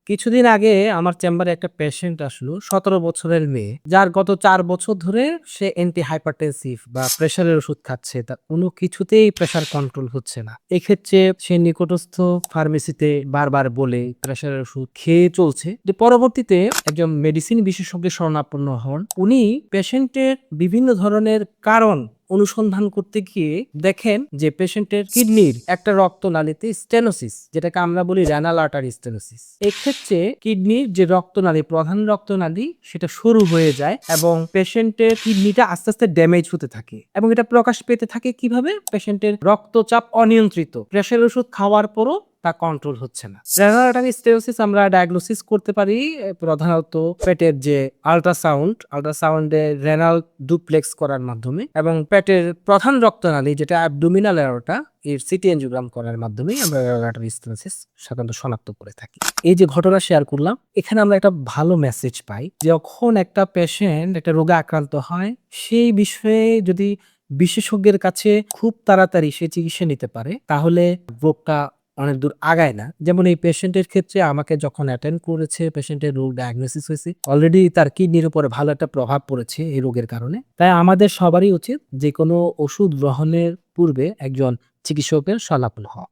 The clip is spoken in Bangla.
কিছুদিন আগে আমার চেম্বারে একটা পেশেন্ট আসলো ১৭ বছরের মেয়ে। যার গত ৪ বছর ধরে সে অ্যান্টি হাইপারটেনসিভ বা প্রেশারের ওষুধ খাচ্ছে। তার কোনো কিছুতেই প্রেশার কন্ট্রোল হচ্ছে না। এক্ষেত্রে সে নিকটস্থ ফার্মেসিতে বারবার বলে প্রেশারের ওষুধ খেয়ে চলছে। যে পরবর্তীতে একজন মেডিসিন বিশেষজ্ঞের শরণাপন্ন হন। উনি পেশেন্টের বিভিন্ন ধরনের কারণ অনুসন্ধান করতে গিয়ে দেখেন যে পেশেন্টের কিডনির একটা রক্তনালীতে স্টেনোসিস, যেটাকে আমরা বলি রেনাল আর্টারি স্টেনোসিস। এক্ষেত্রে কিডনির যে রক্তনালী, প্রধান রক্তনালী, সেটা সরু হয়ে যায় এবং পেশেন্টের কিডনিটা আস্তে আস্তে ড্যামেজ হতে থাকে এবং এটা প্রকাশ পেতে থাকে কিভাবে? পেশেন্টের রক্তচাপ অনিয়ন্ত্রিত, প্রেশার ওষুধ খাওয়ার পরও তা কন্ট্রোল হচ্ছে না। রেনাল আর্টারি স্টেনোসিস আমরা ডায়াগনোসিস করতে পারি প্রধানত পেটের যে আল্ট্রাসাউন্ডে রেনাল ডুপ্লেক্স করার মাধ্যমে এবং পেটের প্রধান রক্তনালী যেটা অ্যাবডোমিনাল অ্যারোটা, এর সিটি এনজিওগ্রাম করার মাধ্যমেই আমরা রেনাল আর্টারি স্টেনোসিস সাধারণত শনাক্ত করে থাকি। এই যে ঘটনা শেয়ার করলাম, এখানে আমরা একটা ভালো মেসেজ পাই। যখন একটা পেশেন্ট একটা রোগে আক্রান্ত হয়, সেই বিষয়ে যদি বিশেষজ্ঞের কাছে খুব তাড়াতাড়ি সে চিকিৎসা নিতে পারে, তাহলে রোগটা অনেক দূর আগায় না। যেমন এই পেশেন্টের ক্ষেত্রে আমাকে যখন অ্যাটেন্ড করেছে, পেশেন্টের রোগ ডায়াগনোসিস হয়েছে, অলরেডি তার কিডনির উপরে ভালো একটা প্রভাব পড়েছে এই রোগের কারণে। তাই আমাদের সবারই উচিত যে কোনো ওষুধ গ্রহণের পূর্বে একজন চিকিৎসকের শরণাপন্ন হওয়া।